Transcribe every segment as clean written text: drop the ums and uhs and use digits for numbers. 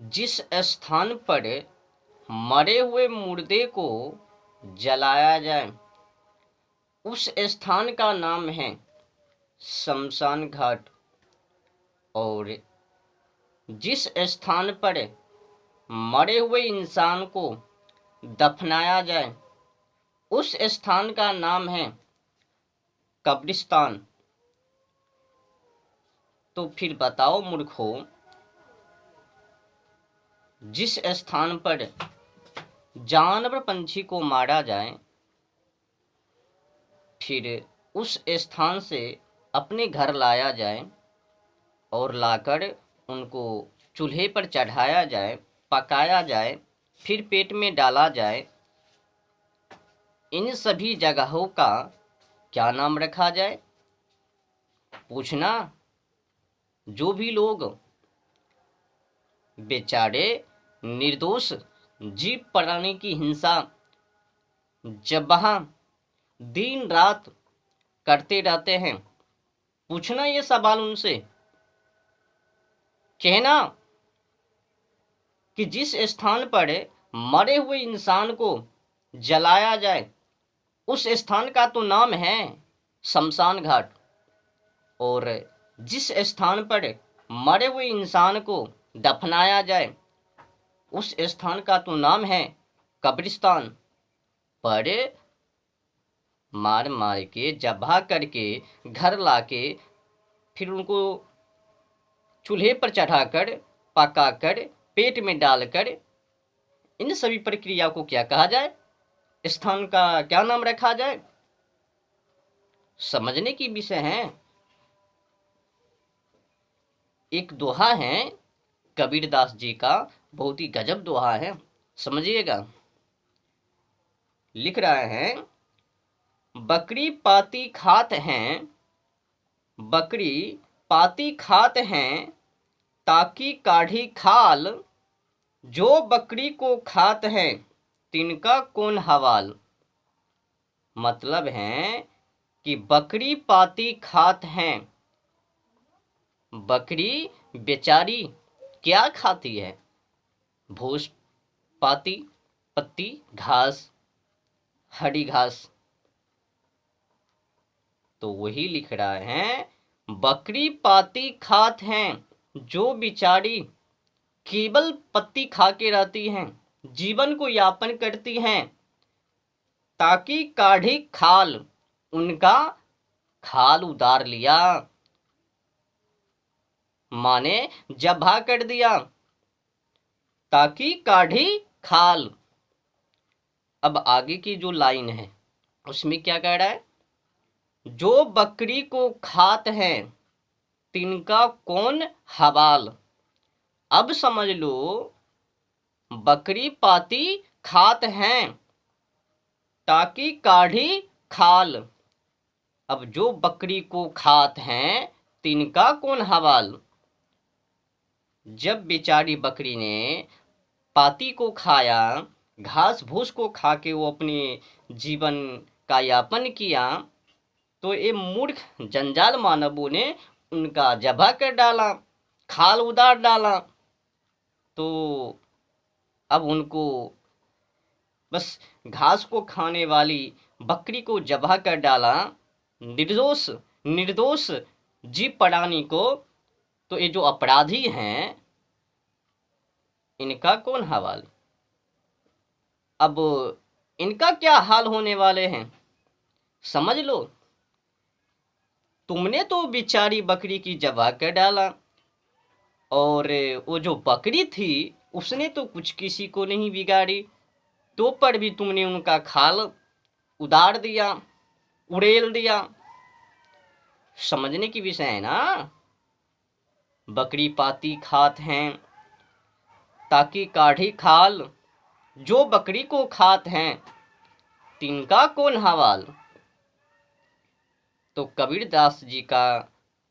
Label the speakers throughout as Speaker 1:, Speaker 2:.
Speaker 1: जिस स्थान पर मरे हुए मुर्दे को जलाया जाए उस स्थान का नाम है शमशान घाट। और जिस स्थान पर मरे हुए इंसान को दफनाया जाए उस स्थान का नाम है कब्रिस्तान। तो फिर बताओ मूर्खों, जिस स्थान पर जानवर पंछी को मारा जाए फिर उस स्थान से अपने घर लाया जाए और लाकर उनको चूल्हे पर चढ़ाया जाए, पकाया जाए, फिर पेट में डाला जाए, इन सभी जगहों का क्या नाम रखा जाए? पूछना। जो भी लोग बेचारे निर्दोष जीव प्राणी की हिंसा जब वहां दिन रात करते रहते हैं, पूछना ये सवाल उनसे, कहना कि जिस स्थान पर मरे हुए इंसान को जलाया जाए उस स्थान का तो नाम है शमशान घाट, और जिस स्थान पर मरे हुए इंसान को दफनाया जाए उस स्थान का तो नाम है कब्रिस्तान। पर मार मार के जबा करके घर लाके फिर उनको चूल्हे पर चढ़ाकर पकाकर पेट में डालकर, इन सभी प्रक्रिया को क्या कहा जाए? स्थान का क्या नाम रखा जाए? समझने की विषय है। एक दोहा है कबीरदास जी का, बहुत ही गजब दोहा है, समझिएगा। लिख रहा है, बकरी पाती खात हैं, बकरी पाती खात हैं ताकि काढ़ी खाल, जो बकरी को खात हैं तिनका कौन हवाल। मतलब है कि बकरी पाती खात हैं, बकरी बेचारी क्या खाती है? भूस, पाती, पत्ती, घास, हरी घास। तो वही लिख रहा है, बकरी पाती खात हैं जो बिचारी केवल पत्ती खा के रहती हैं, जीवन को यापन करती हैं, ताकि काढ़ी खाल, उनका खाल उतार लिया, माने जबा कर दिया, ताकि काढ़ी खाल। अब आगे की जो लाइन है उसमें क्या कह रहा है? जो बकरी को खात हैं तिनका कौन हवाल। अब समझ लो, बकरी पाती खात हैं ताकि काढ़ी खाल, अब जो बकरी को खात हैं तिनका कौन हवाल। जब बेचारी बकरी ने पाती को खाया, घास भूस को खा के वो अपने जीवन का यापन किया, तो ये मूर्ख जंजाल मानवों ने उनका जबा कर डाला, खाल उतार डाला। तो अब उनको बस घास को खाने वाली बकरी को जबा कर डाला, निर्दोष निर्दोष जीव प्राणी को। तो ये जो अपराधी हैं इनका कौन हवाल। अब इनका क्या हाल होने वाले हैं समझ लो। तुमने तो बेचारी बकरी की जबा कर डाला, और वो जो बकरी थी उसने तो कुछ किसी को नहीं बिगाड़ी, तो पर भी तुमने उनका खाल उतार दिया, उड़ेल दिया। समझने की विषय है ना। बकरी पाती खात हैं ताकि काढ़ी खाल, जो बकरी को खात हैं तिनका कौन हवाल। तो कबीरदास जी का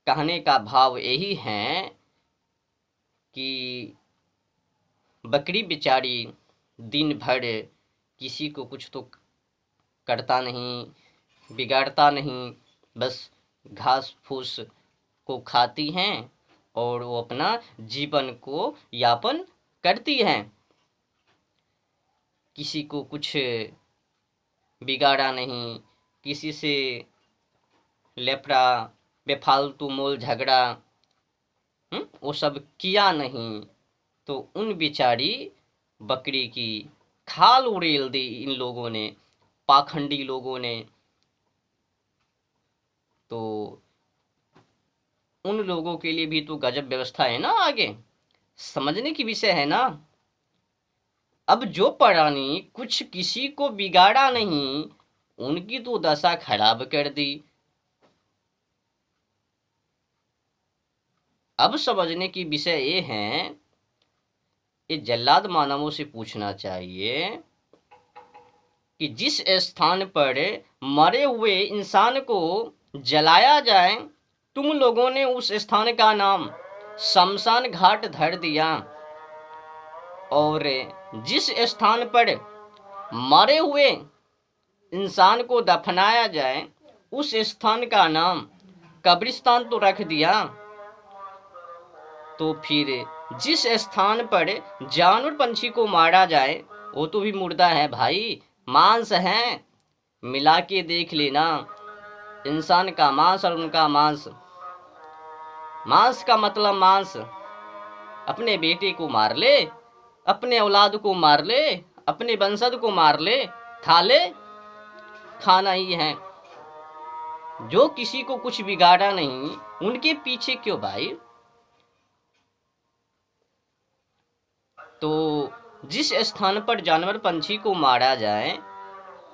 Speaker 1: कहने का भाव यही है कि बकरी बेचारी दिन भर किसी को कुछ तो करता नहीं, बिगाड़ता नहीं, बस घास फूस को खाती हैं और वो अपना जीवन को यापन करती हैं, किसी को कुछ बिगाड़ा नहीं, किसी से लेफड़ा बेफालतू मोल झगड़ा वो सब किया नहीं, तो उन बेचारी बकरी की खाल उड़ेल दी इन लोगों ने, पाखंडी लोगों ने। तो उन लोगों के लिए भी तो गजब व्यवस्था है ना, आगे समझने की विषय है ना। अब जो प्राणी कुछ किसी को बिगाड़ा नहीं, उनकी तो दशा खराब कर दी। अब समझने की विषय ये है, ये जल्लाद मानवों से पूछना चाहिए कि जिस स्थान पर मरे हुए इंसान को जलाया जाए, तुम लोगों ने उस स्थान का नाम शमशान घाट धर दिया, और जिस स्थान पर मरे हुए इंसान को दफनाया जाए, उस स्थान का नाम कब्रिस्तान तो रख दिया। तो फिर जिस स्थान पर जानवर पंछी को मारा जाए, वो तो भी मुर्दा है भाई, मांस है। मिला के देख लेना, इंसान का मांस और उनका मांस। मांस का मतलब मांस, अपने बेटे को मार ले, अपने औलाद को मार ले, अपने वंशज को मार ले, खा ले, खाना ही है। जो किसी को कुछ बिगाड़ा नहीं, उनके पीछे क्यों भाई। तो जिस स्थान पर जानवर पंछी को मारा जाए,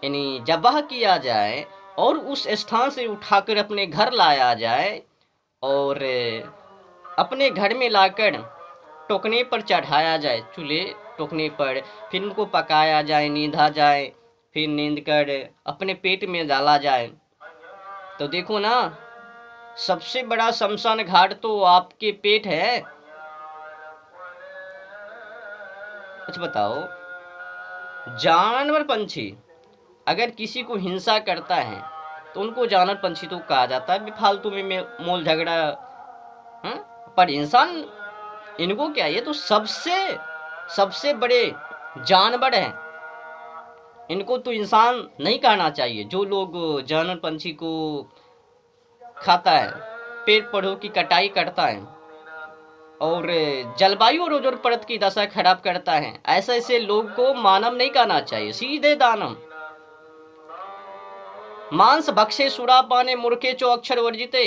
Speaker 1: यानी जबाह किया जाए, और उस स्थान से उठाकर अपने घर लाया जाए, और अपने घर में लाकर टोकने पर चढ़ाया जाए, चूल्हे टोकने पर, फिर उनको पकाया जाए, नींदा जाए, फिर नींद कर अपने पेट में डाला जाए। तो देखो ना, सबसे बड़ा शमशान घाट तो आपके पेट है। अच्छा बताओ, जानवर पंछी अगर किसी को हिंसा करता है तो उनको जानवर पंछी तो कहा जाता है, बेफालतू में मोल झगड़ा। पर इंसान, इनको क्या, ये तो सबसे बड़े जानवर हैं, इनको तो इंसान नहीं कहना चाहिए। जो लोग जानवर पंछी को खाता है, पेड़ पौधों की कटाई करता है, और जलवायु और ओजोन परत की दशा खराब करता है, ऐसे लोग को मानव नहीं कहना चाहिए, सीधे दानव। मांस भक्षे सुरा पाने मूर्खे चो अक्षर वर्जिते,